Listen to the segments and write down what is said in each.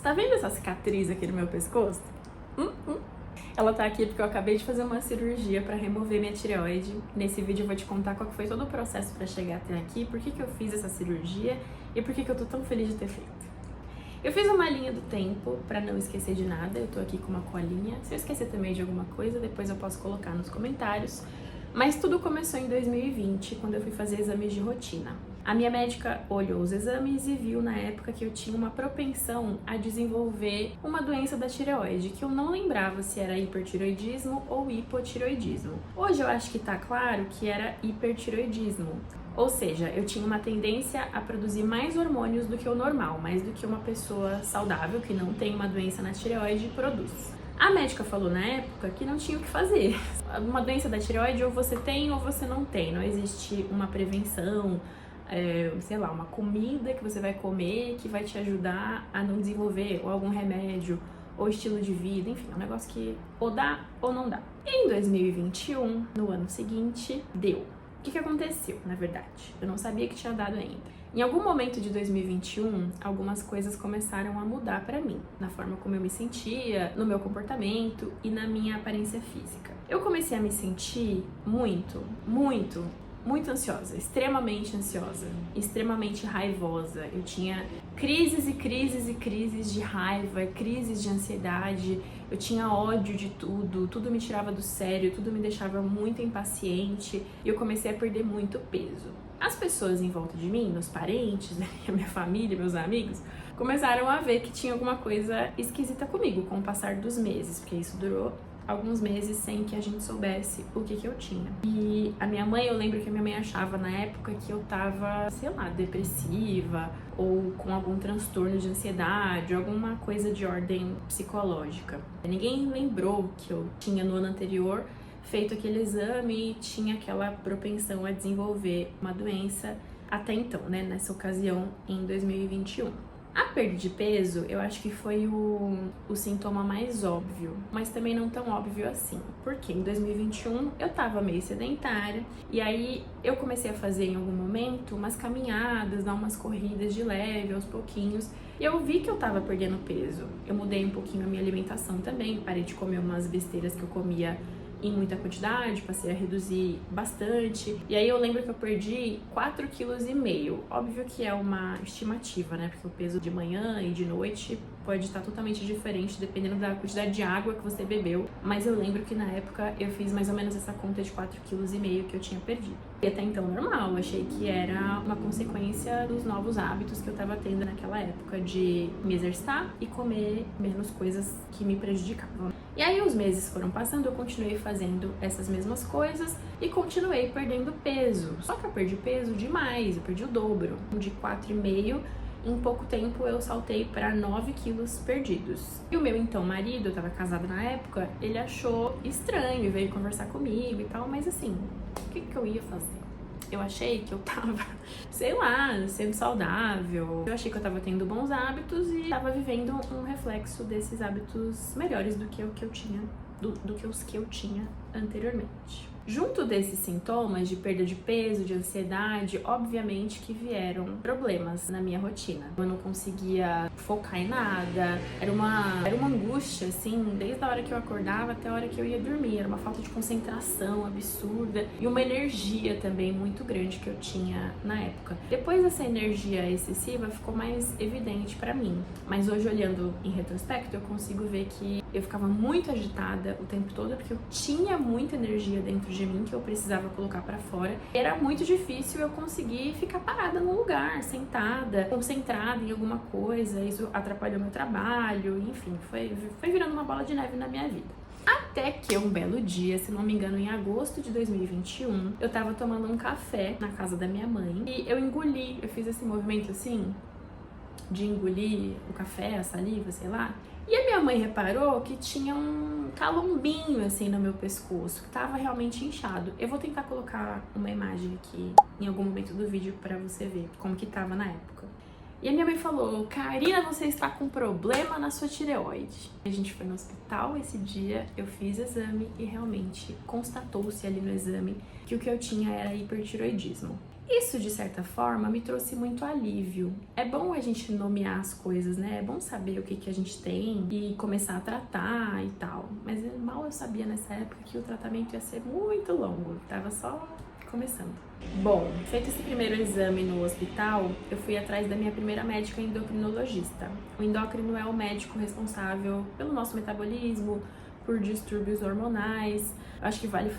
Você tá vendo essa cicatriz aqui no meu pescoço? Ela tá aqui porque eu acabei de fazer uma cirurgia pra remover minha tireoide. Nesse vídeo eu vou te contar qual que foi todo o processo pra chegar até aqui, por que eu fiz essa cirurgia e por que eu tô tão feliz de ter feito. Eu fiz uma linha do tempo pra não esquecer de nada, eu tô aqui com uma colinha. Se eu esquecer também de alguma coisa, depois eu posso colocar nos comentários. Mas tudo começou em 2020, quando eu fui fazer exames de rotina. A minha médica olhou os exames e viu na época que eu tinha uma propensão a desenvolver uma doença da tireoide, que eu não lembrava se era hipertireoidismo ou hipotireoidismo. Hoje eu acho que tá claro que era hipertireoidismo. Ou seja, eu tinha uma tendência a produzir mais hormônios do que o normal, mais do que uma pessoa saudável que não tem uma doença na tireoide produz. A médica falou na época que não tinha o que fazer. Uma doença da tireoide ou você tem ou você não tem. Não existe uma prevenção, sei lá, uma comida que você vai comer que vai te ajudar a não desenvolver, ou algum remédio, ou estilo de vida, enfim, é um negócio que ou dá ou não dá. Em 2021, no ano seguinte, deu. O que aconteceu, na verdade? Eu não sabia que tinha dado ainda. Em algum momento de 2021, algumas coisas começaram a mudar pra mim, na forma como eu me sentia, no meu comportamento e na minha aparência física. Eu comecei a me sentir muito ansiosa, extremamente raivosa. Eu tinha crises e crises de raiva, crises de ansiedade. Eu tinha ódio de tudo me tirava do sério, tudo me deixava muito impaciente e eu comecei a perder muito peso. As pessoas em volta de mim, meus parentes, a minha família, meus amigos, começaram a ver que tinha alguma coisa esquisita comigo com o passar dos meses, porque isso durou alguns meses sem que a gente soubesse o que eu tinha. E a minha mãe, eu lembro que a minha mãe achava na época que eu tava, sei lá, depressiva ou com algum transtorno de ansiedade, alguma coisa de ordem psicológica. Ninguém lembrou que eu tinha no ano anterior feito aquele exame e tinha aquela propensão a desenvolver uma doença até então, né, nessa ocasião em 2021. A perda de peso, eu acho que foi o sintoma mais óbvio, mas também não tão óbvio assim. Porque em 2021 eu tava meio sedentária e aí eu comecei a fazer em algum momento umas caminhadas, dar umas corridas de leve aos pouquinhos. E eu vi que eu tava perdendo peso. Eu mudei um pouquinho a minha alimentação também, parei de comer umas besteiras que eu comia em muita quantidade, passei a reduzir bastante. E aí eu lembro que eu perdi 4,5 kg. Óbvio que é uma estimativa, né? Porque o peso de manhã e de noite pode estar totalmente diferente dependendo da quantidade de água que você bebeu. Mas eu lembro que na época eu fiz mais ou menos essa conta de 4,5 kg que eu tinha perdido. E até então normal, eu achei que era uma consequência dos novos hábitos que eu tava tendo naquela época de me exercitar e comer menos coisas que me prejudicavam. E aí os meses foram passando, eu continuei fazendo essas mesmas coisas e continuei perdendo peso. Só que eu perdi peso demais, eu perdi o dobro. De 4,5, em pouco tempo eu saltei para 9 quilos perdidos. E o meu então marido, eu tava casada na época, ele achou estranho e veio conversar comigo e tal, mas assim, o que eu ia fazer? Eu achei que eu tava, sei lá, sendo saudável. Eu achei que eu tava tendo bons hábitos e tava vivendo um reflexo desses hábitos melhores do que o que eu tinha, do que os que eu tinha anteriormente. Junto desses sintomas de perda de peso, de ansiedade, obviamente que vieram problemas na minha rotina. Eu não conseguia focar em nada, era uma angústia, assim, desde a hora que eu acordava até a hora que eu ia dormir. Era uma falta de concentração absurda e uma energia também muito grande que eu tinha na época. Depois dessa energia excessiva ficou mais evidente pra mim, mas hoje olhando em retrospecto eu consigo ver que eu ficava muito agitada o tempo todo porque eu tinha muita energia dentro de mim que eu precisava colocar pra fora. Era muito difícil eu conseguir ficar parada num lugar, sentada, concentrada em alguma coisa. Isso atrapalhou meu trabalho, enfim, foi virando uma bola de neve na minha vida. Até que um belo dia, se não me engano, em agosto de 2021, eu tava tomando um café na casa da minha mãe e eu fiz esse movimento assim, de engolir o café, a saliva, sei lá. E a minha mãe reparou que tinha um calombinho assim no meu pescoço, que tava realmente inchado. Eu vou tentar colocar uma imagem aqui em algum momento do vídeo pra você ver como que tava na época. E a minha mãe falou: Karina, você está com problema na sua tireoide. A gente foi no hospital esse dia, eu fiz exame e realmente constatou-se ali no exame que o que eu tinha era hipertireoidismo. Isso, de certa forma, me trouxe muito alívio. É bom a gente nomear as coisas, né? É bom saber o que a gente tem e começar a tratar e tal. Mas mal eu sabia nessa época que o tratamento ia ser muito longo. Tava só começando. Bom, feito esse primeiro exame no hospital, eu fui atrás da minha primeira médica endocrinologista. O endócrino é o médico responsável pelo nosso metabolismo, por distúrbios hormonais. Eu acho que vale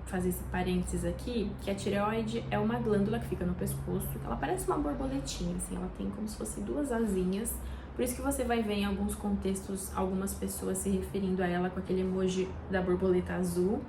fazer esse parênteses aqui, que a tireoide é uma glândula que fica no pescoço, ela parece uma borboletinha, assim, ela tem como se fosse duas asinhas. Por isso que você vai ver em alguns contextos algumas pessoas se referindo a ela com aquele emoji da borboleta azul.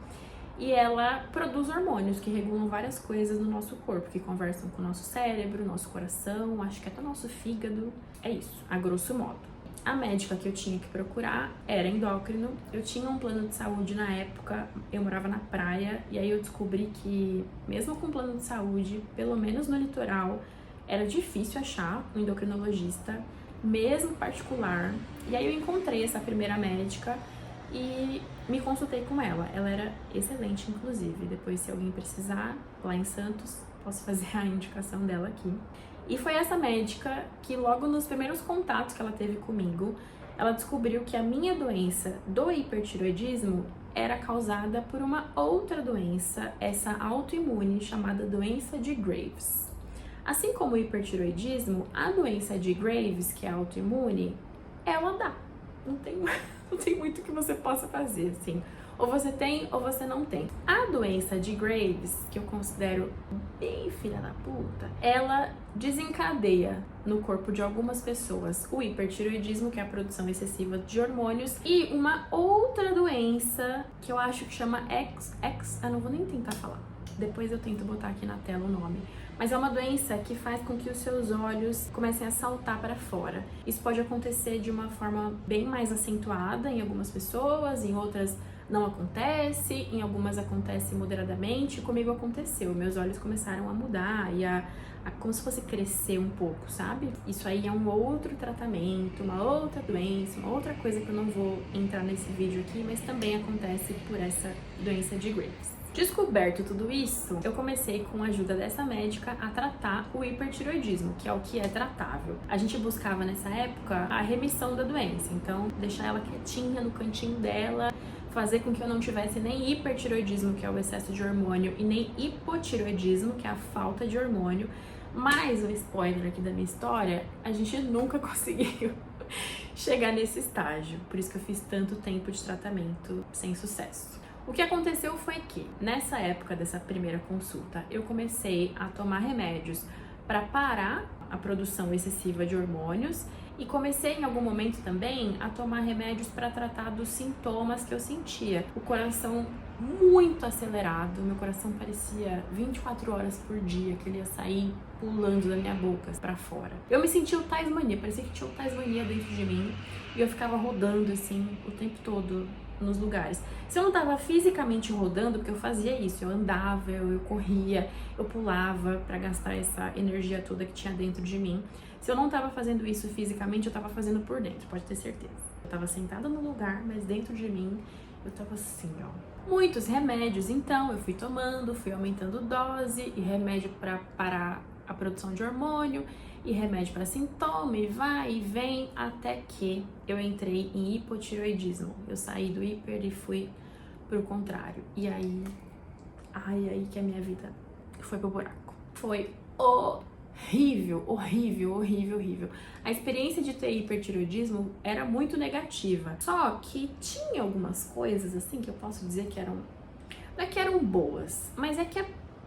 E ela produz hormônios que regulam várias coisas no nosso corpo, que conversam com o nosso cérebro, nosso coração, acho que até o nosso fígado. É isso, a grosso modo. A médica que eu tinha que procurar era endócrino. Eu tinha um plano de saúde na época, eu morava na praia, e aí eu descobri que, mesmo com plano de saúde, pelo menos no litoral, era difícil achar um endocrinologista, mesmo particular. E aí eu encontrei essa primeira médica e me consultei com ela. Ela era excelente, inclusive. Depois, se alguém precisar, lá em Santos, posso fazer a indicação dela aqui. E foi essa médica que, logo nos primeiros contatos que ela teve comigo, ela descobriu que a minha doença do hipertireoidismo era causada por uma outra doença, essa autoimune, chamada doença de Graves. Assim como o hipertireoidismo, a doença de Graves, que é autoimune, ela dá. Não tem muito que você possa fazer, assim. Ou você tem ou você não tem. A doença de Graves, que eu considero bem filha da puta, ela desencadeia no corpo de algumas pessoas o hipertireoidismo, que é a produção excessiva de hormônios, e uma outra doença que eu acho que chama eu não vou nem tentar falar. Depois eu tento botar aqui na tela o nome. Mas é uma doença que faz com que os seus olhos comecem a saltar para fora. Isso pode acontecer de uma forma bem mais acentuada em algumas pessoas, em outras não acontece, em algumas acontece moderadamente. Comigo aconteceu, meus olhos começaram a mudar e a como se fosse crescer um pouco, sabe? Isso aí é um outro tratamento, uma outra doença, uma outra coisa que eu não vou entrar nesse vídeo aqui, mas também acontece por essa doença de Graves. Descoberto tudo isso, eu comecei, com a ajuda dessa médica, a tratar o hipertireoidismo, que é o que é tratável. A gente buscava nessa época a remissão da doença, então deixar ela quietinha no cantinho dela, fazer com que eu não tivesse nem hipertireoidismo, que é o excesso de hormônio, e nem hipotireoidismo, que é a falta de hormônio. Mas o spoiler aqui da minha história, a gente nunca conseguiu chegar nesse estágio, por isso que eu fiz tanto tempo de tratamento sem sucesso. O que aconteceu foi que, nessa época dessa primeira consulta, eu comecei a tomar remédios para parar a produção excessiva de hormônios e comecei em algum momento também a tomar remédios para tratar dos sintomas que eu sentia. O coração muito acelerado, meu coração parecia 24 horas por dia, que ele ia sair pulando da minha boca para fora. Eu me sentia o Tasmania, parecia que tinha o Tasmania dentro de mim e eu ficava rodando assim o tempo todo nos lugares. Se eu não tava fisicamente rodando, porque eu fazia isso, eu andava, eu corria, eu pulava para gastar essa energia toda que tinha dentro de mim. Se eu não tava fazendo isso fisicamente, eu tava fazendo por dentro, pode ter certeza. Eu tava sentada no lugar, mas dentro de mim eu tava assim, ó. Muitos remédios, então eu fui tomando, fui aumentando dose, e remédio para parar a produção de hormônio, e remédio para sintoma, e vai e vem, até que eu entrei em hipotireoidismo. Eu saí do hiper e fui pro contrário. E aí, aí que a minha vida foi pro buraco. Foi horrível, horrível, horrível, horrível. A experiência de ter hipertireoidismo era muito negativa. Só que tinha algumas coisas, assim, que eu posso dizer que eram... Não é que eram boas, mas é que é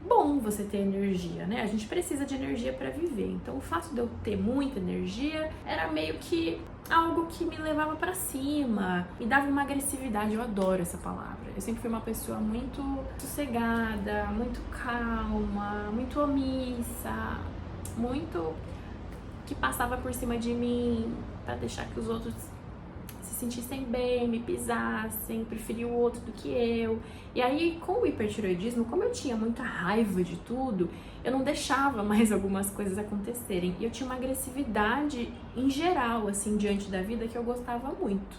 bom você ter energia, né? A gente precisa de energia para viver. Então, o fato de eu ter muita energia era meio que algo que me levava para cima, me dava uma agressividade. Eu adoro essa palavra. Eu sempre fui uma pessoa muito sossegada, muito calma, muito omissa, muito que passava por cima de mim para deixar que os outros se sentissem bem, me pisassem, preferia o outro do que eu. E aí, com o hipertireoidismo, como eu tinha muita raiva de tudo, eu não deixava mais algumas coisas acontecerem. E eu tinha uma agressividade em geral, assim, diante da vida, que eu gostava muito.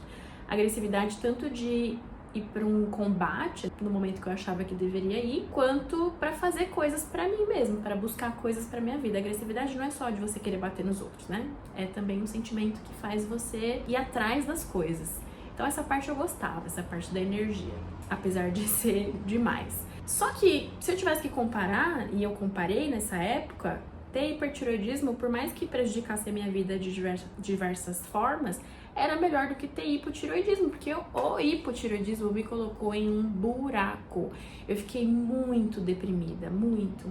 Agressividade tanto de ir para um combate no momento que eu achava que deveria ir, quanto para fazer coisas para mim mesmo, para buscar coisas para minha vida. A agressividade não é só de você querer bater nos outros, né? É também um sentimento que faz você ir atrás das coisas. Então essa parte eu gostava, essa parte da energia, apesar de ser demais. Só que se eu tivesse que comparar, e eu comparei nessa época, ter hipertireoidismo, por mais que prejudicasse a minha vida de diversas formas, era melhor do que ter hipotireoidismo, porque o hipotireoidismo me colocou em um buraco. Eu fiquei muito deprimida, muito.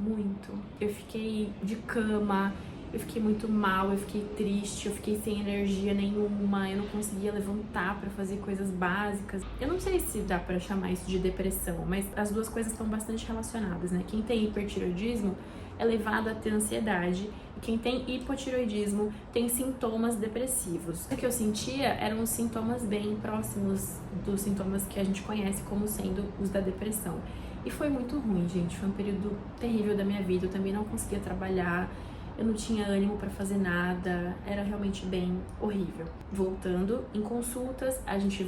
Eu fiquei de cama, eu fiquei muito mal, eu fiquei triste, eu fiquei sem energia nenhuma, eu não conseguia levantar pra fazer coisas básicas. Eu não sei se dá pra chamar isso de depressão, mas as duas coisas estão bastante relacionadas, né? Quem tem hipertireoidismo é levado a ter ansiedade, e quem tem hipotireoidismo tem sintomas depressivos. O que eu sentia eram os sintomas bem próximos dos sintomas que a gente conhece como sendo os da depressão. E foi muito ruim, gente, foi um período terrível da minha vida, eu também não conseguia trabalhar, eu não tinha ânimo para fazer nada, era realmente bem horrível. Voltando, em consultas, a gente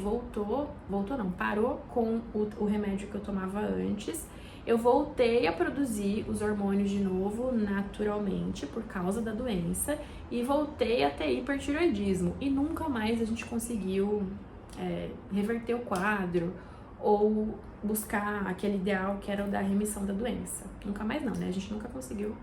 parou com o remédio que eu tomava antes. Eu voltei a produzir os hormônios de novo, naturalmente, por causa da doença, e voltei a ter hipertireoidismo. E nunca mais a gente conseguiu reverter o quadro ou buscar aquele ideal que era o da remissão da doença. Nunca mais não, né? A gente nunca conseguiu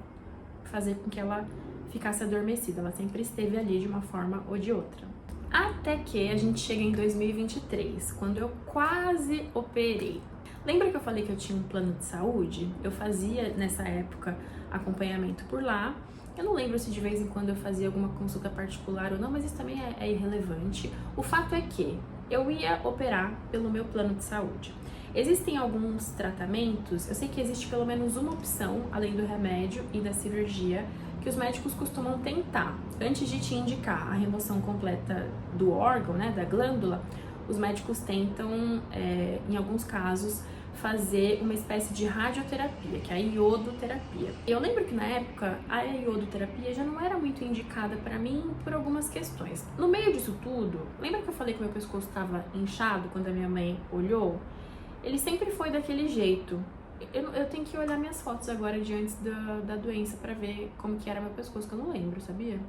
fazer com que ela ficasse adormecida. Ela sempre esteve ali de uma forma ou de outra. Até que a gente chega em 2023, quando eu quase operei. Lembra que eu falei que eu tinha um plano de saúde? Eu fazia, nessa época, acompanhamento por lá. Eu não lembro se de vez em quando eu fazia alguma consulta particular ou não, mas isso também é irrelevante. O fato é que eu ia operar pelo meu plano de saúde. Existem alguns tratamentos, eu sei que existe pelo menos uma opção, além do remédio e da cirurgia, que os médicos costumam tentar. Antes de te indicar a remoção completa do órgão, né, da glândula, os médicos tentam, em alguns casos, fazer uma espécie de radioterapia, que é a iodoterapia. Eu lembro que na época a iodoterapia já não era muito indicada para mim por algumas questões. No meio disso tudo, lembra que eu falei que meu pescoço estava inchado quando a minha mãe olhou? Ele sempre foi daquele jeito. Eu tenho que olhar minhas fotos agora de antes da doença para ver como que era meu pescoço, que eu não lembro, sabia?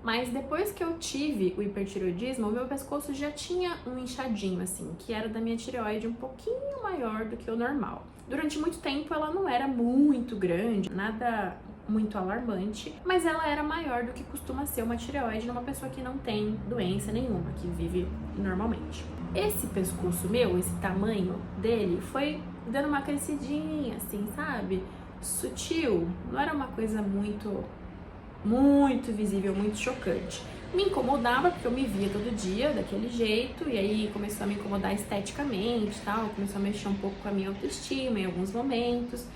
Mas depois que eu tive o hipertireoidismo, o meu pescoço já tinha um inchadinho, assim, que era da minha tireoide um pouquinho maior do que o normal. Durante muito tempo ela não era muito grande, nada muito alarmante, mas ela era maior do que costuma ser uma tireoide numa pessoa que não tem doença nenhuma, que vive normalmente. Esse pescoço meu, esse tamanho dele, foi dando uma crescidinha, assim, sabe? Sutil, não era uma coisa muito visível, muito chocante. Me incomodava porque eu me via todo dia daquele jeito, e aí começou a me incomodar esteticamente e tal, começou a mexer um pouco com a minha autoestima em alguns momentos,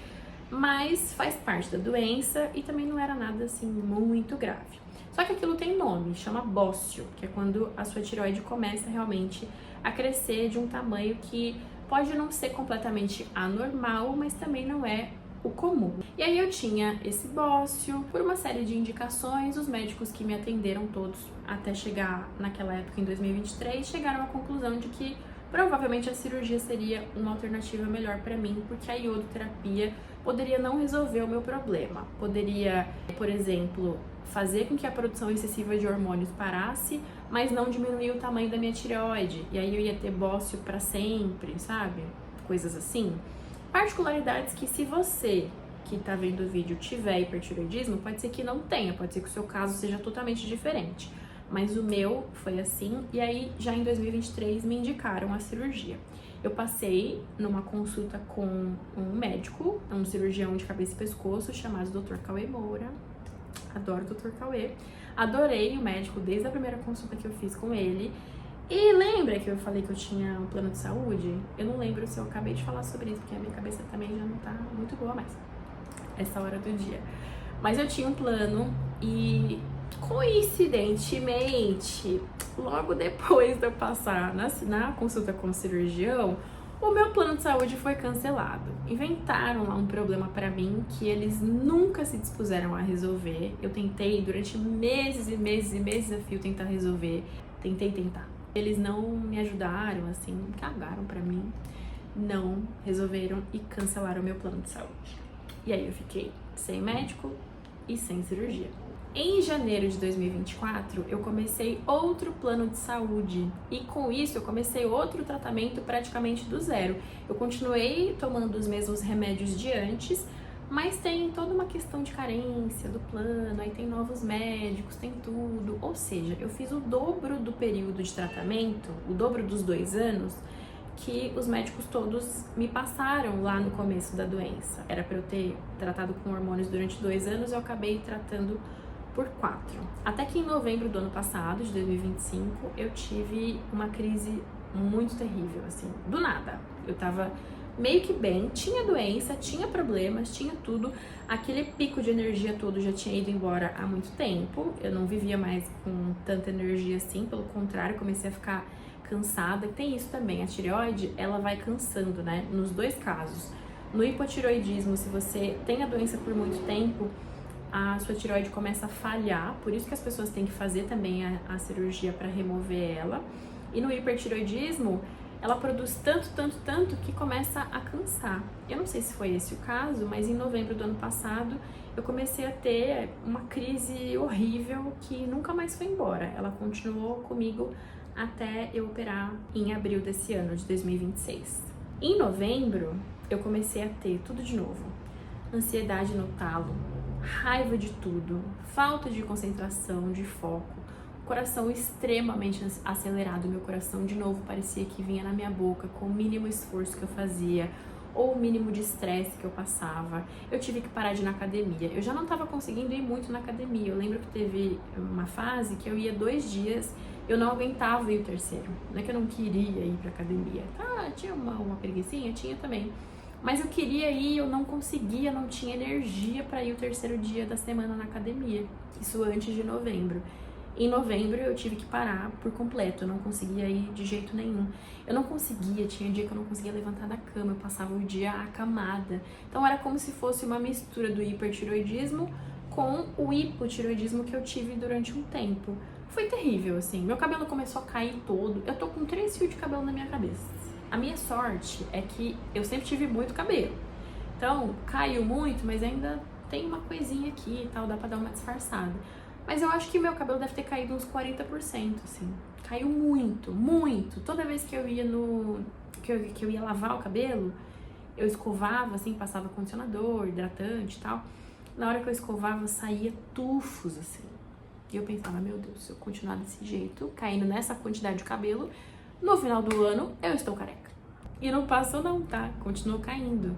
mas faz parte da doença e também não era nada assim muito grave. Só que aquilo tem nome, chama bócio, que é quando a sua tireoide começa realmente a crescer de um tamanho que pode não ser completamente anormal, mas também não é o comum. E aí eu tinha esse bócio, por uma série de indicações, os médicos que me atenderam todos até chegar naquela época, em 2023, chegaram à conclusão de que provavelmente a cirurgia seria uma alternativa melhor para mim, porque a iodoterapia poderia não resolver o meu problema. Poderia, por exemplo, fazer com que a produção excessiva de hormônios parasse, mas não diminuir o tamanho da minha tireoide. E aí eu ia ter bócio para sempre, sabe? Coisas assim. Particularidades que, se você que tá vendo o vídeo tiver hipertireoidismo, pode ser que não tenha, pode ser que o seu caso seja totalmente diferente. Mas o meu foi assim, e aí já em 2023 me indicaram a cirurgia. Eu passei numa consulta com um médico, um cirurgião de cabeça e pescoço chamado Dr. Cauê Moura. Adoro o Dr. Cauê. Adorei o médico desde a primeira consulta que eu fiz com ele. E lembra que eu falei que eu tinha um plano de saúde? Eu não lembro se eu acabei de falar sobre isso, porque a minha cabeça também já não tá muito boa mais, essa hora do dia. Mas eu tinha um plano e, coincidentemente, logo depois de eu passar na consulta com o cirurgião, o meu plano de saúde foi cancelado. Inventaram lá um problema pra mim que eles nunca se dispuseram a resolver. Eu tentei durante meses e meses e meses a fio tentar resolver. Tentei. Eles não me ajudaram, assim, cagaram pra mim, não resolveram e cancelaram meu plano de saúde. E aí eu fiquei sem médico e sem cirurgia. Em janeiro de 2024, eu comecei outro plano de saúde e com isso eu comecei outro tratamento praticamente do zero. Eu continuei tomando os mesmos remédios de antes, mas tem toda uma questão de carência do plano, aí tem novos médicos, tem tudo. Ou seja, eu fiz o dobro do período de tratamento, o dobro dos 2 anos, que os médicos todos me passaram lá no começo da doença. Era para eu ter tratado com hormônios durante 2 anos, eu acabei tratando por 4. Até que em novembro do ano passado, de 2025, eu tive uma crise muito terrível, assim, do nada. Eu tava meio que bem, tinha doença, tinha problemas, tinha tudo. Aquele pico de energia todo já tinha ido embora há muito tempo. Eu não vivia mais com tanta energia assim, pelo contrário, comecei a ficar cansada. Tem isso também, a tireoide, ela vai cansando, né? Nos 2 casos. No hipotireoidismo, se você tem a doença por muito tempo, a sua tireoide começa a falhar, por isso que as pessoas têm que fazer também a cirurgia para remover ela. E no hipertireoidismo, ela produz tanto que começa a cansar. Eu não sei se foi esse o caso, mas em novembro do ano passado eu comecei a ter uma crise horrível que nunca mais foi embora. Ela continuou comigo até eu operar em abril desse ano, de 2026. Em novembro, eu comecei a ter tudo de novo. Ansiedade no talo, raiva de tudo, falta de concentração, de foco, coração extremamente acelerado. Meu coração de novo parecia que vinha na minha boca com o mínimo esforço que eu fazia ou o mínimo de estresse que eu passava. Eu tive que parar de ir na academia. Eu já não estava conseguindo ir muito na academia. Eu lembro que teve uma fase que eu ia 2 dias, eu não aguentava ir o 3º. Não é que eu não queria ir pra academia. Tinha uma preguicinha? Tinha também. Mas eu queria ir, eu não conseguia, não tinha energia para ir o 3º dia da semana na academia. Isso antes de novembro. Em novembro eu tive que parar por completo, eu não conseguia ir de jeito nenhum. Eu não conseguia, tinha dia que eu não conseguia levantar da cama, eu passava o dia acamada. Então era como se fosse uma mistura do hipertiroidismo com o hipotiroidismo que eu tive durante um tempo. Foi terrível, assim. Meu cabelo começou a cair todo. Eu tô com 3 fios de cabelo na minha cabeça. A minha sorte é que eu sempre tive muito cabelo. Então, caiu muito, mas ainda tem uma coisinha aqui e tal, dá pra dar uma disfarçada. Mas eu acho que meu cabelo deve ter caído uns 40%, assim. Caiu muito, muito. Toda vez que eu ia que eu ia lavar o cabelo, eu escovava, assim, passava condicionador, hidratante e tal. Na hora que eu escovava, saía tufos, assim. E eu pensava, meu Deus, se eu continuar desse jeito, caindo nessa quantidade de cabelo, no final do ano, eu estou careca. E não passou não, tá? Continuou caindo.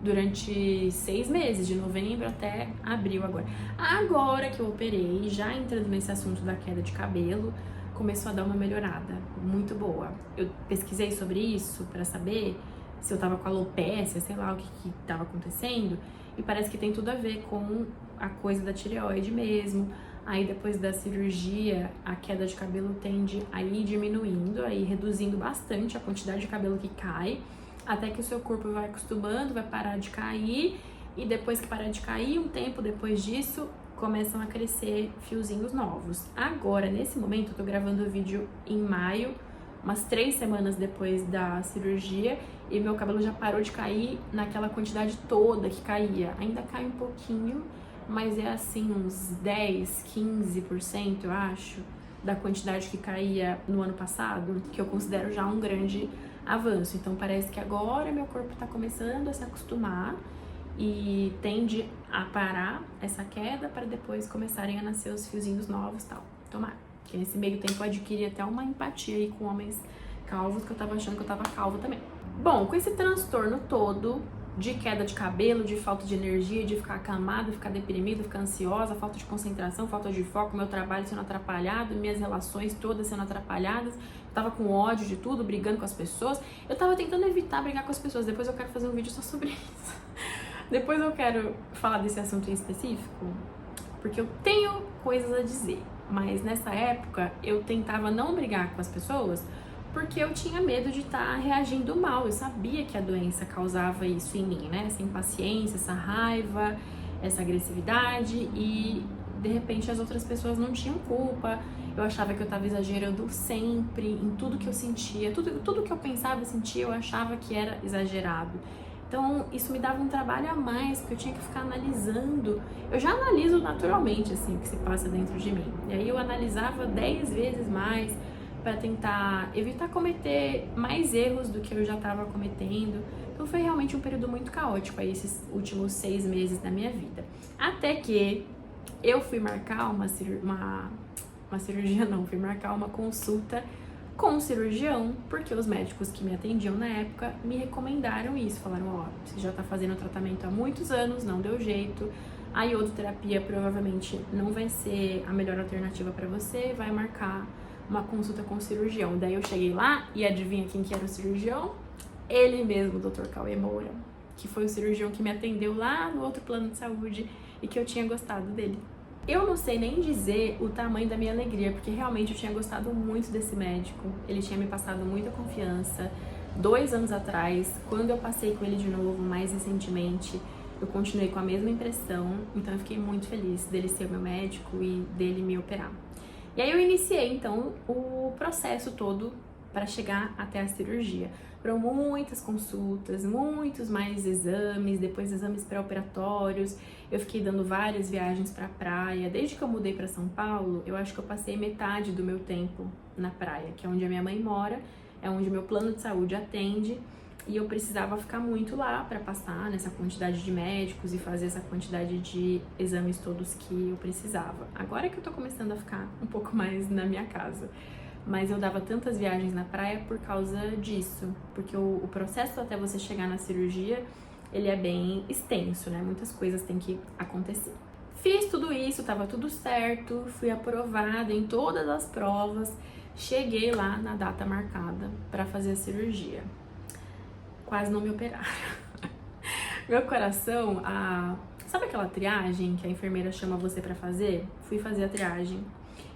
Durante 6 meses, de novembro até abril agora. Agora que eu operei, já entrando nesse assunto da queda de cabelo, começou a dar uma melhorada muito boa. Eu pesquisei sobre isso para saber se eu tava com alopécia, sei lá o que tava acontecendo, e parece que tem tudo a ver com a coisa da tireoide mesmo. Aí depois da cirurgia, a queda de cabelo tende a ir diminuindo, aí reduzindo bastante a quantidade de cabelo que cai, até que o seu corpo vai acostumando, vai parar de cair, e depois que parar de cair, um tempo depois disso, começam a crescer fiozinhos novos. Agora, nesse momento, eu tô gravando o vídeo em maio, umas 3 semanas depois da cirurgia, e meu cabelo já parou de cair naquela quantidade toda que caía. Ainda cai um pouquinho, mas é assim uns 10, 15%, eu acho, da quantidade que caía no ano passado, que eu considero já um grande avanço. Então parece que agora meu corpo tá começando a se acostumar e tende a parar essa queda para depois começarem a nascer os fiozinhos novos e tal. Tomara. Que nesse meio tempo eu adquiri até uma empatia aí com homens calvos, que eu tava achando que eu tava calva também. Bom, com esse transtorno todo de queda de cabelo, de falta de energia, de ficar acamado, ficar deprimido, ficar ansiosa, falta de concentração, falta de foco, meu trabalho sendo atrapalhado, minhas relações todas sendo atrapalhadas, eu tava com ódio de tudo, brigando com as pessoas, eu tava tentando evitar brigar com as pessoas. Depois eu quero fazer um vídeo só sobre isso. Depois eu quero falar desse assunto em específico, porque eu tenho coisas a dizer, mas nessa época eu tentava não brigar com as pessoas porque eu tinha medo de estar reagindo mal. Eu sabia que a doença causava isso em mim, né? Essa impaciência, essa raiva, essa agressividade, e de repente as outras pessoas não tinham culpa. eu achava que eu tava exagerando sempre em tudo que eu sentia, tudo que eu pensava e sentia, eu achava que era exagerado. Então, isso me dava um trabalho a mais, porque eu tinha que ficar analisando. Eu já analiso naturalmente, assim, o que se passa dentro de mim. E aí eu analisava 10 vezes mais para tentar evitar cometer mais erros do que eu já estava cometendo. Então, foi realmente um período muito caótico aí, esses últimos 6 meses da minha vida. Até que eu fui marcar fui marcar uma consulta com um cirurgião, porque os médicos que me atendiam na época me recomendaram isso, falaram, ó, você já tá fazendo tratamento há muitos anos, não deu jeito, a iodoterapia provavelmente não vai ser a melhor alternativa para você, vai marcar uma consulta com o cirurgião. Daí eu cheguei lá e adivinha quem que era o cirurgião? Ele mesmo, o Dr. Cauê Moura, que foi o cirurgião que me atendeu lá no outro plano de saúde e que eu tinha gostado dele. Eu não sei nem dizer o tamanho da minha alegria, porque realmente eu tinha gostado muito desse médico. Ele tinha me passado muita confiança. 2 anos atrás, quando eu passei com ele de novo, mais recentemente, eu continuei com a mesma impressão. Então eu fiquei muito feliz dele ser o meu médico e dele me operar. E aí eu iniciei, então, o processo todo para chegar até a cirurgia. Foram muitas consultas, muitos mais exames, depois exames pré-operatórios. Eu fiquei dando várias viagens para a praia. Desde que eu mudei para São Paulo, eu acho que eu passei metade do meu tempo na praia, que é onde a minha mãe mora, é onde o meu plano de saúde atende. E eu precisava ficar muito lá para passar nessa quantidade de médicos e fazer essa quantidade de exames todos que eu precisava. Agora que eu tô começando a ficar um pouco mais na minha casa. Mas eu dava tantas viagens na praia por causa disso, porque o processo até você chegar na cirurgia, ele é bem extenso, né? Muitas coisas têm que acontecer. Fiz tudo isso, tava tudo certo, fui aprovada em todas as provas, cheguei lá na data marcada para fazer a cirurgia. Quase não me operaram. Meu coração, sabe aquela triagem que a enfermeira chama você para fazer? Fui fazer a triagem.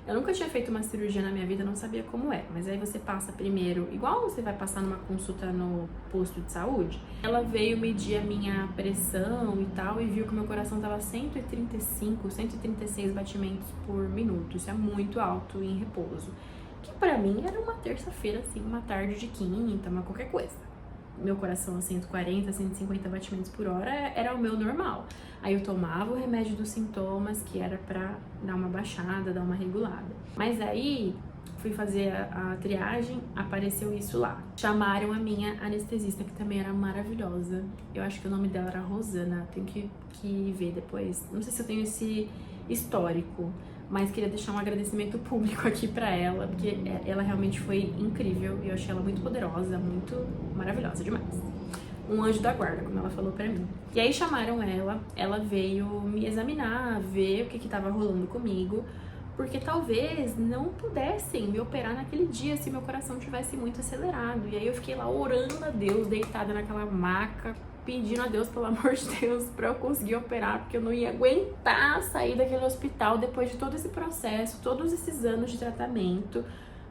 Eu nunca tinha feito uma cirurgia na minha vida, não sabia como é. Mas aí você passa primeiro, igual você vai passar numa consulta no posto de saúde. Ela veio medir a minha pressão e tal e viu que meu coração tava 135, 136 batimentos por minuto. Isso é muito alto em repouso. Que pra mim era uma terça-feira, assim, uma tarde de quinta, uma qualquer coisa. Meu coração a 140, 150 batimentos por hora era o meu normal. Aí eu tomava o remédio dos sintomas, que era pra dar uma baixada, dar uma regulada. Mas aí fui fazer a triagem, apareceu isso lá. Chamaram a minha anestesista, que também era maravilhosa. Eu acho que o nome dela era Rosana, tenho que ver depois. Não sei se eu tenho esse histórico, mas queria deixar um agradecimento público aqui pra ela, porque ela realmente foi incrível e eu achei ela muito poderosa, muito maravilhosa demais. Um anjo da guarda, como ela falou pra mim. E aí chamaram ela veio me examinar, ver o que tava rolando comigo, porque talvez não pudessem me operar naquele dia se meu coração tivesse muito acelerado. E aí eu fiquei lá orando a Deus, deitada naquela maca, pedindo a Deus, pelo amor de Deus, pra eu conseguir operar, porque eu não ia aguentar sair daquele hospital depois de todo esse processo, todos esses anos de tratamento,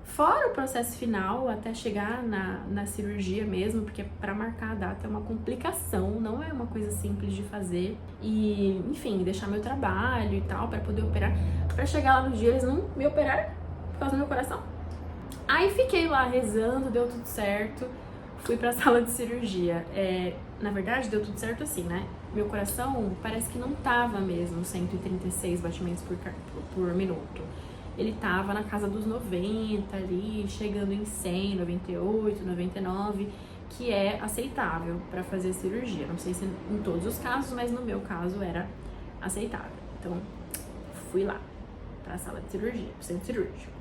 fora o processo final, até chegar na cirurgia mesmo, porque pra marcar a data é uma complicação, não é uma coisa simples de fazer. E, enfim, deixar meu trabalho e tal, pra poder operar. Pra chegar lá no dia, eles não me operaram por causa do meu coração. Aí fiquei lá rezando, deu tudo certo, fui pra sala de cirurgia. Na verdade, deu tudo certo assim, né? Meu coração parece que não tava mesmo 136 batimentos por minuto. Ele tava na casa dos 90 ali, chegando em 100, 98, 99, que é aceitável para fazer cirurgia. Não sei se em todos os casos, mas no meu caso era aceitável. Então, fui lá pra sala de cirurgia, pro centro cirúrgico.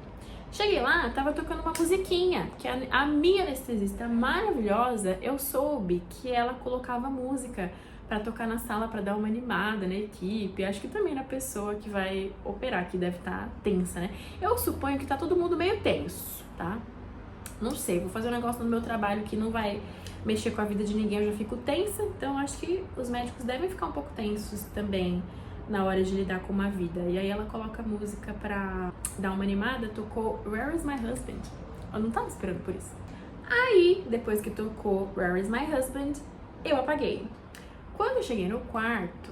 Cheguei lá, tava tocando uma musiquinha, que a minha anestesista maravilhosa, eu soube que ela colocava música pra tocar na sala, pra dar uma animada na equipe. Acho que também na pessoa que vai operar, que deve estar tensa, né? Eu suponho que tá todo mundo meio tenso, tá? Não sei, vou fazer um negócio no meu trabalho que não vai mexer com a vida de ninguém, eu já fico tensa, então acho que os médicos devem ficar um pouco tensos também na hora de lidar com uma vida. E aí ela coloca música pra dar uma animada, tocou Where is My Husband? Eu não tava esperando por isso. Aí, depois que tocou Where is My Husband, eu apaguei. Quando eu cheguei no quarto,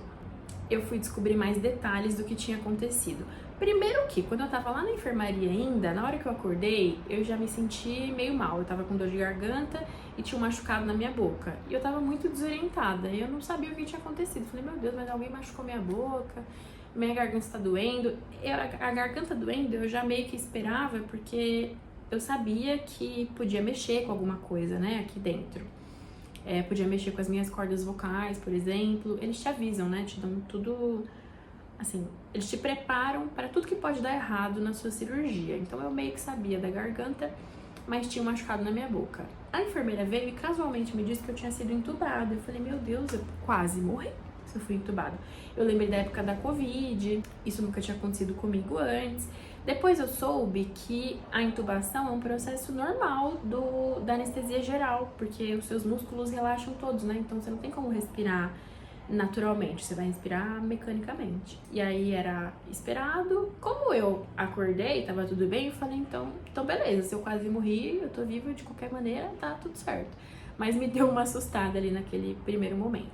eu fui descobrir mais detalhes do que tinha acontecido. Primeiro que, quando eu tava lá na enfermaria ainda, na hora que eu acordei, eu já me senti meio mal. Eu tava com dor de garganta e tinha um machucado na minha boca. E eu tava muito desorientada, e eu não sabia o que tinha acontecido. Falei, meu Deus, mas alguém machucou minha boca, minha garganta está doendo. A garganta doendo eu já meio que esperava, porque eu sabia que podia mexer com alguma coisa, né, aqui dentro. Podia mexer com as minhas cordas vocais, por exemplo. Eles te avisam, né, te dão tudo... Assim, eles te preparam para tudo que pode dar errado na sua cirurgia. Então eu meio que sabia da garganta, mas tinha um machucado na minha boca. A enfermeira veio e casualmente me disse que eu tinha sido entubada. Eu falei, meu Deus, eu quase morri se eu fui entubada. Eu lembrei da época da Covid, isso nunca tinha acontecido comigo antes. Depois eu soube que a intubação é um processo normal da anestesia geral, porque os seus músculos relaxam todos, né? Então você não tem como respirar naturalmente, você vai respirar mecanicamente. E aí era esperado. Como eu acordei, tava tudo bem, eu falei, então beleza, se eu quase morri, eu tô viva de qualquer maneira, tá tudo certo. Mas me deu uma assustada ali naquele primeiro momento.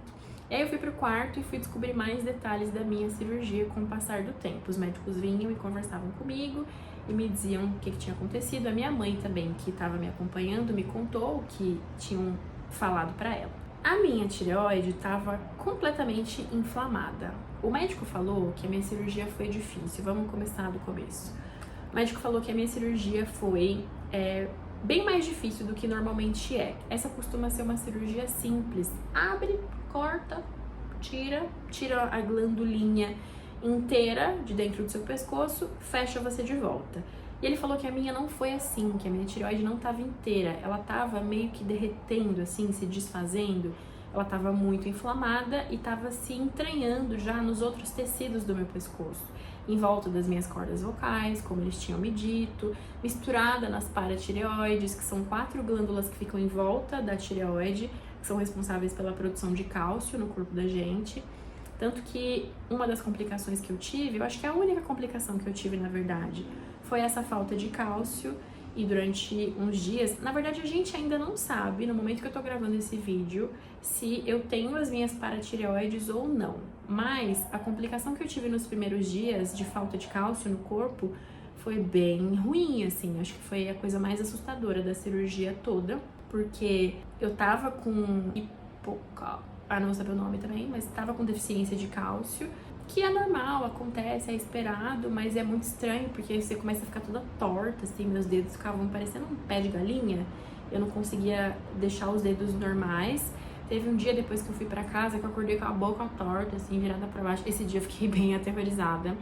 E aí eu fui pro quarto e fui descobrir mais detalhes da minha cirurgia com o passar do tempo. Os médicos vinham e conversavam comigo e me diziam o que tinha acontecido. A minha mãe também, que estava me acompanhando, me contou o que tinham falado pra ela. A minha tireoide estava completamente inflamada. O médico falou que a minha cirurgia foi difícil. Vamos começar do começo. O médico falou que a minha cirurgia foi bem mais difícil do que normalmente é. Essa costuma ser uma cirurgia simples. Abre, corta, tira a glandulinha inteira de dentro do seu pescoço, fecha você de volta. E ele falou que a minha não foi assim, que a minha tireoide não estava inteira, ela estava meio que derretendo, assim, se desfazendo, ela estava muito inflamada e estava se entranhando já nos outros tecidos do meu pescoço, em volta das minhas cordas vocais, como eles tinham me dito, misturada nas paratireoides, que são 4 glândulas que ficam em volta da tireoide, que são responsáveis pela produção de cálcio no corpo da gente. Tanto que uma das complicações que eu tive, eu acho que é a única complicação que eu tive, na verdade, foi essa falta de cálcio. E durante uns dias, na verdade a gente ainda não sabe, no momento que eu tô gravando esse vídeo, se eu tenho as minhas paratireoides ou não. Mas a complicação que eu tive nos primeiros dias de falta de cálcio no corpo foi bem ruim, assim. Acho que foi a coisa mais assustadora da cirurgia toda, porque eu tava com não vou saber o nome também, mas tava com deficiência de cálcio, que é normal, acontece, é esperado, mas é muito estranho, porque você começa a ficar toda torta, assim, meus dedos ficavam parecendo um pé de galinha, eu não conseguia deixar os dedos normais. Teve um dia depois que eu fui pra casa que eu acordei com a boca torta, assim, virada pra baixo. Esse dia eu fiquei bem aterrorizada,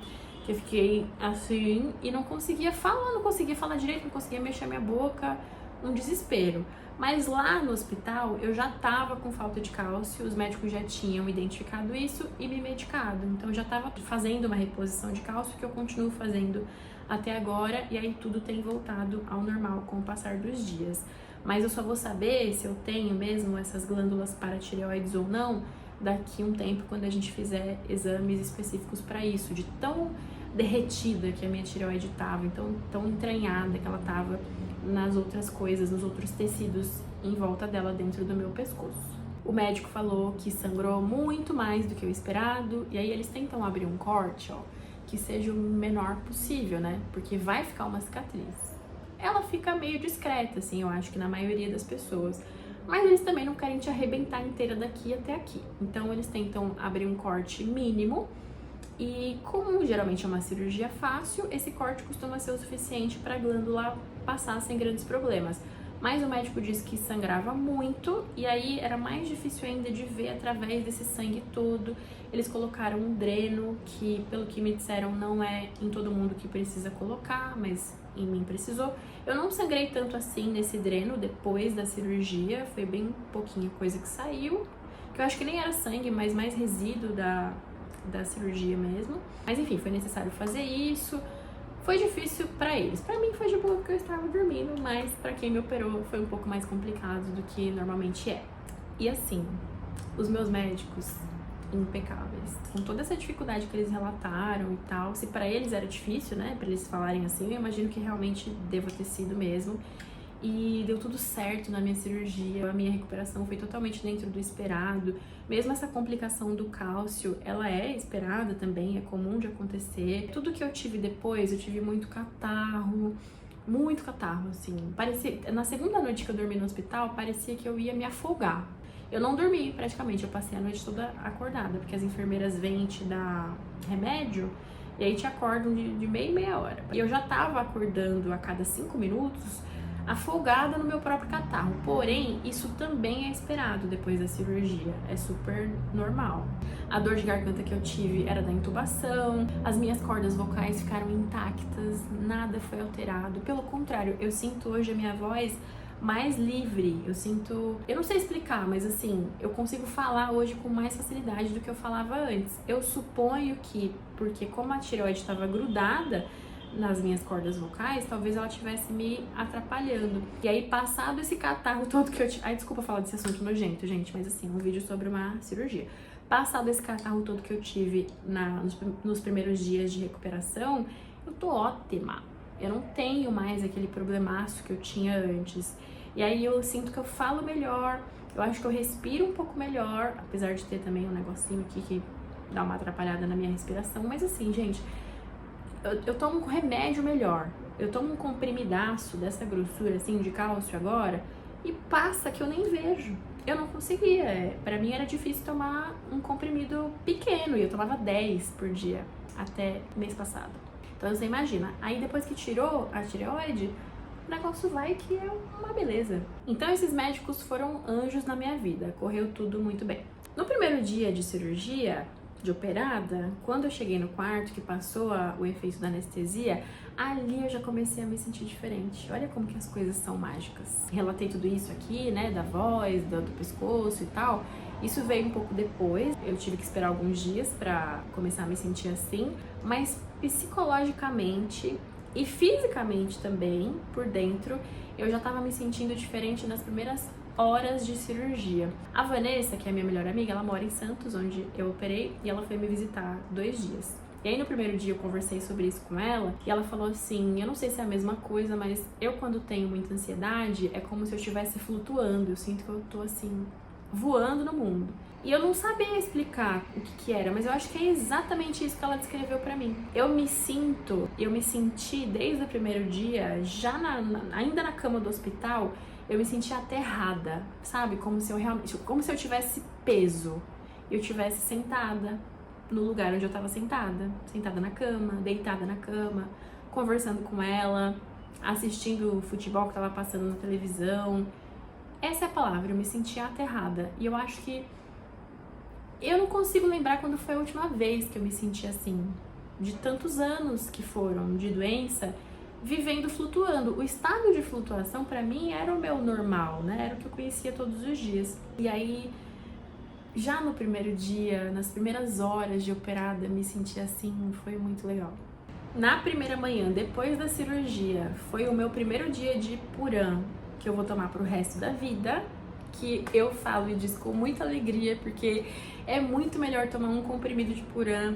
que eu fiquei assim e não conseguia falar direito, não conseguia mexer a minha boca, um desespero. Mas lá no hospital eu já tava com falta de cálcio, os médicos já tinham identificado isso e me medicado. Então eu já tava fazendo uma reposição de cálcio que eu continuo fazendo até agora, e aí tudo tem voltado ao normal com o passar dos dias. Mas eu só vou saber se eu tenho mesmo essas glândulas paratireoides ou não daqui um tempo, quando a gente fizer exames específicos para isso, de tão derretida que a minha tireoide tava, então tão entranhada que ela tava nas outras coisas, nos outros tecidos em volta dela dentro do meu pescoço. O médico falou que sangrou muito mais do que o esperado, e aí eles tentam abrir um corte, ó, que seja o menor possível, né? Porque vai ficar uma cicatriz. Ela fica meio discreta, assim, eu acho que na maioria das pessoas. Mas eles também não querem te arrebentar inteira daqui até aqui. Então eles tentam abrir um corte mínimo, e como geralmente é uma cirurgia fácil, esse corte costuma ser o suficiente para a glândula passar sem grandes problemas. Mas o médico disse que sangrava muito, e aí era mais difícil ainda de ver através desse sangue todo. Eles colocaram um dreno, que pelo que me disseram não é em todo mundo que precisa colocar, mas em mim precisou. Eu não sangrei tanto assim nesse dreno depois da cirurgia, foi bem pouquinha coisa que saiu, que eu acho que nem era sangue, mas mais resíduo da cirurgia mesmo. Mas enfim, foi necessário fazer isso. Foi difícil pra eles. Pra mim foi de boa porque eu estava dormindo, mas pra quem me operou foi um pouco mais complicado do que normalmente é. E assim, os meus médicos impecáveis. Com toda essa dificuldade que eles relataram e tal, se pra eles era difícil, né, pra eles falarem assim, eu imagino que realmente deva ter sido mesmo. e deu tudo certo na minha cirurgia. A minha recuperação foi totalmente dentro do esperado. Mesmo essa complicação do cálcio, ela é esperada também, é comum de acontecer. Tudo que eu tive depois, eu tive muito catarro, assim. Parecia, na segunda noite que eu dormi no hospital, parecia que eu ia me afogar. Eu não dormi praticamente, eu passei a noite toda acordada, porque as enfermeiras vêm te dar remédio e aí te acordam de meia em meia hora. E eu já tava acordando a cada 5 minutos, afogada no meu próprio catarro. Porém, isso também é esperado depois da cirurgia, é super normal. A dor de garganta que eu tive era da intubação, as minhas cordas vocais ficaram intactas, nada foi alterado. Pelo contrário, eu sinto hoje a minha voz mais livre, eu não sei explicar, mas assim, eu consigo falar hoje com mais facilidade do que eu falava antes. Eu suponho que, porque como a tireoide estava grudada nas minhas cordas vocais, talvez ela estivesse me atrapalhando. E aí, passado esse catarro todo que eu tive... Ai, desculpa falar desse assunto nojento, gente, mas assim, um vídeo sobre uma cirurgia. Passado esse catarro todo que eu tive nos primeiros dias de recuperação, eu tô ótima. Eu não tenho mais aquele problemaço que eu tinha antes. E aí eu sinto que eu falo melhor, eu acho que eu respiro um pouco melhor, apesar de ter também um negocinho aqui que dá uma atrapalhada na minha respiração. Mas assim, gente, eu tomo um remédio melhor. Eu tomo um comprimidaço dessa grossura assim de cálcio agora e passa que eu nem vejo. Eu não conseguia. Pra mim era difícil tomar um comprimido pequeno e eu tomava 10 por dia até mês passado. Então você imagina. Aí depois que tirou a tireoide, o negócio vai que é uma beleza. Então esses médicos foram anjos na minha vida. Correu tudo muito bem. No primeiro dia de cirurgia, de operada, quando eu cheguei no quarto, que passou o efeito da anestesia, ali eu já comecei a me sentir diferente. Olha como que as coisas são mágicas. Relatei tudo isso aqui, né, da voz, do pescoço e tal. Isso veio um pouco depois, eu tive que esperar alguns dias pra começar a me sentir assim, mas psicologicamente e fisicamente também, por dentro, eu já tava me sentindo diferente nas primeiras horas de cirurgia. A Vanessa, que é a minha melhor amiga, ela mora em Santos, onde eu operei, e ela foi me visitar 2 dias. E aí no primeiro dia eu conversei sobre isso com ela, e ela falou assim, eu não sei se é a mesma coisa, mas eu quando tenho muita ansiedade, é como se eu estivesse flutuando, eu sinto que eu tô assim, voando no mundo. E eu não sabia explicar o que era, mas eu acho que é exatamente isso que ela descreveu pra mim. Eu me senti desde o primeiro dia, já ainda na cama do hospital, eu me senti aterrada, sabe? Como se eu tivesse peso. Eu tivesse sentada no lugar onde eu tava sentada na cama, deitada na cama, conversando com ela, assistindo o futebol que tava passando na televisão. Essa é a palavra, eu me senti aterrada. E eu acho que eu não consigo lembrar quando foi a última vez que eu me senti assim, de tantos anos que foram de doença, vivendo flutuando. O estado de flutuação pra mim era o meu normal, né? Era o que eu conhecia todos os dias. E aí, já no primeiro dia, nas primeiras horas de operada, me senti assim, foi muito legal. Na primeira manhã, depois da cirurgia, foi o meu primeiro dia de Puran, que eu vou tomar pro resto da vida, que eu falo e diz com muita alegria, porque é muito melhor tomar um comprimido de Puran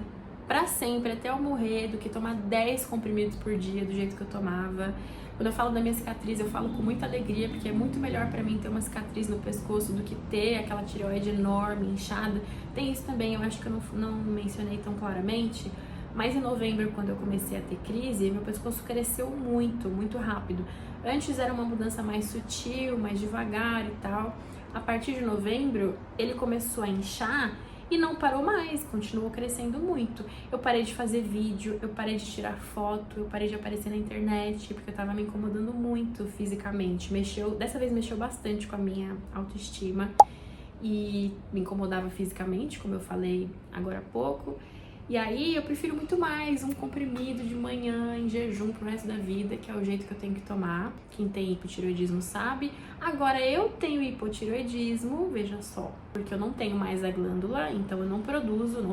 pra sempre, até eu morrer, do que tomar 10 comprimidos por dia, do jeito que eu tomava. Quando eu falo da minha cicatriz, eu falo com muita alegria, porque é muito melhor pra mim ter uma cicatriz no pescoço do que ter aquela tireoide enorme, inchada. Tem isso também, eu acho que eu não mencionei tão claramente, mas em novembro, quando eu comecei a ter crise, meu pescoço cresceu muito, muito rápido. Antes era uma mudança mais sutil, mais devagar e tal. A partir de novembro, ele começou a inchar e não parou mais, continuou crescendo muito. Eu parei de fazer vídeo, eu parei de tirar foto, eu parei de aparecer na internet, porque eu tava me incomodando muito fisicamente. Dessa vez mexeu bastante com a minha autoestima e me incomodava fisicamente, como eu falei agora há pouco. E aí eu prefiro muito mais um comprimido de manhã em jejum pro resto da vida, que é o jeito que eu tenho que tomar. Quem tem hipotireoidismo sabe. Agora eu tenho hipotireoidismo, veja só, porque eu não tenho mais a glândula, então eu não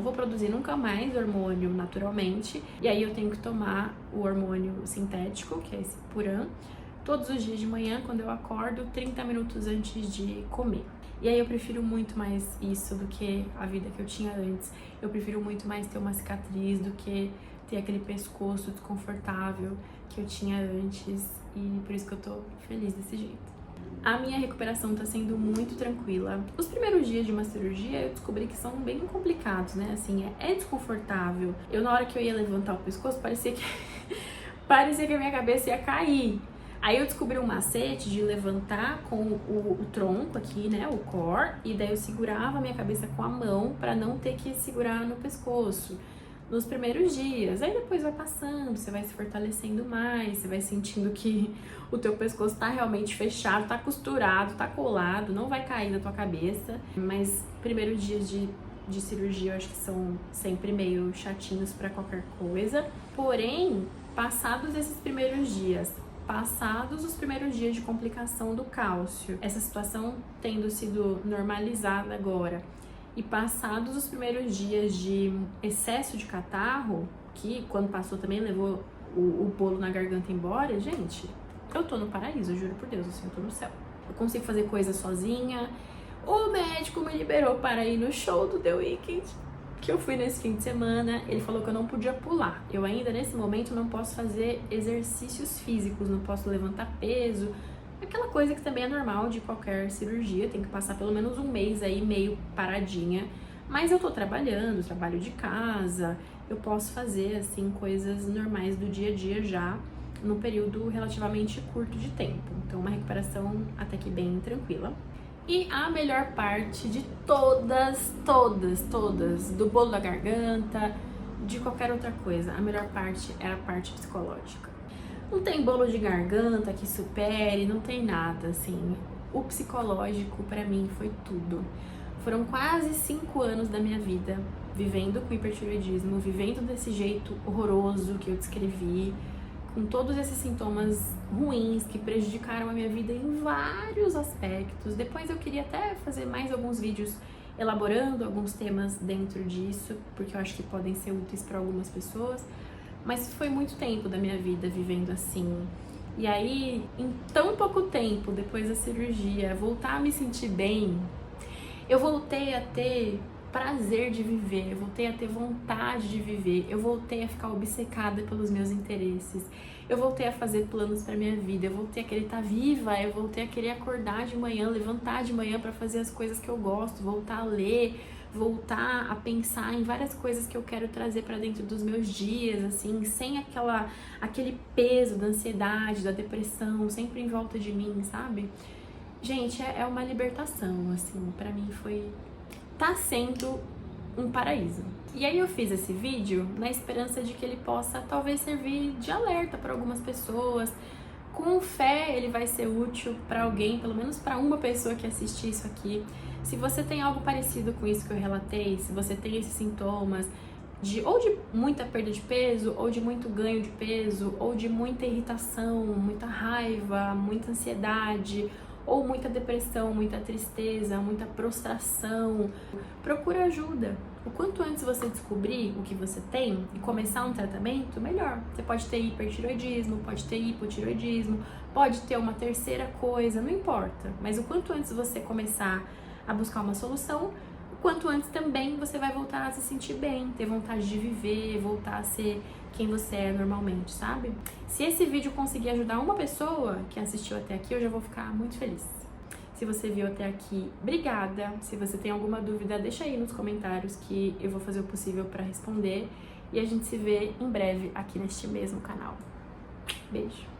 vou produzir nunca mais hormônio naturalmente. E aí eu tenho que tomar o hormônio sintético, que é esse Puran, todos os dias de manhã, quando eu acordo, 30 minutos antes de comer. E aí eu prefiro muito mais isso do que a vida que eu tinha antes. Eu prefiro muito mais ter uma cicatriz do que ter aquele pescoço desconfortável que eu tinha antes, e por isso que eu tô feliz desse jeito. A minha recuperação tá sendo muito tranquila. Os primeiros dias de uma cirurgia eu descobri que são bem complicados, né? Assim, é desconfortável. Na hora que eu ia levantar o pescoço, parecia que a minha cabeça ia cair. Aí eu descobri um macete de levantar com o tronco aqui, né, o core, e daí eu segurava a minha cabeça com a mão pra não ter que segurar no pescoço nos primeiros dias. Aí depois vai passando, você vai se fortalecendo mais, você vai sentindo que o teu pescoço tá realmente fechado, tá costurado, tá colado, não vai cair na tua cabeça. Mas primeiros dias de cirurgia eu acho que são sempre meio chatinhos pra qualquer coisa. Porém, passados esses primeiros dias, passados os primeiros dias de complicação do cálcio, essa situação tendo sido normalizada agora, e passados os primeiros dias de excesso de catarro, que quando passou também levou o bolo na garganta embora, gente, eu tô no paraíso, eu juro por Deus, assim, eu tô no céu. Eu consigo fazer coisas sozinha. O médico me liberou para ir no show do The Weeknd, que eu fui nesse fim de semana. Ele falou que eu não podia pular. Eu ainda, nesse momento, não posso fazer exercícios físicos, não posso levantar peso, aquela coisa que também é normal de qualquer cirurgia, tem que passar pelo menos um mês aí meio paradinha. Mas eu tô trabalhando, trabalho de casa, eu posso fazer, assim, coisas normais do dia a dia já, num período relativamente curto de tempo. Então, uma recuperação até que bem tranquila. E a melhor parte de todas, do bolo da garganta, de qualquer outra coisa, a melhor parte é a parte psicológica. Não tem bolo de garganta que supere, não tem nada, assim. O psicológico, pra mim, foi tudo. Foram quase 5 anos da minha vida vivendo com hipertireoidismo, vivendo desse jeito horroroso que eu descrevi, com todos esses sintomas ruins que prejudicaram a minha vida em vários aspectos. Depois eu queria até fazer mais alguns vídeos elaborando alguns temas dentro disso, porque eu acho que podem ser úteis para algumas pessoas. Mas foi muito tempo da minha vida vivendo assim. E aí, em tão pouco tempo depois da cirurgia, voltar a me sentir bem, eu voltei a ter prazer de viver, eu voltei a ter vontade de viver, eu voltei a ficar obcecada pelos meus interesses, eu voltei a fazer planos para minha vida, eu voltei a querer estar viva, eu voltei a querer acordar de manhã, levantar de manhã para fazer as coisas que eu gosto, voltar a ler, voltar a pensar em várias coisas que eu quero trazer para dentro dos meus dias, assim, sem aquele peso da ansiedade, da depressão, sempre em volta de mim, sabe? Gente, é uma libertação, assim, pra mim tá sendo um paraíso. E aí eu fiz esse vídeo na esperança de que ele possa talvez servir de alerta para algumas pessoas. Com fé ele vai ser útil para alguém, pelo menos para uma pessoa que assistir isso aqui. Se você tem algo parecido com isso que eu relatei, se você tem esses sintomas ou de muita perda de peso, ou de muito ganho de peso, ou de muita irritação, muita raiva, muita ansiedade, ou muita depressão, muita tristeza, muita prostração, procura ajuda. O quanto antes você descobrir o que você tem e começar um tratamento, melhor. Você pode ter hipertireoidismo, pode ter hipotireoidismo, pode ter uma terceira coisa, não importa. Mas o quanto antes você começar a buscar uma solução, o quanto antes também você vai voltar a se sentir bem, ter vontade de viver, voltar a ser quem você é normalmente, sabe? Se esse vídeo conseguir ajudar uma pessoa que assistiu até aqui, eu já vou ficar muito feliz. Se você viu até aqui, obrigada. Se você tem alguma dúvida, deixa aí nos comentários que eu vou fazer o possível para responder. E a gente se vê em breve aqui neste mesmo canal. Beijo!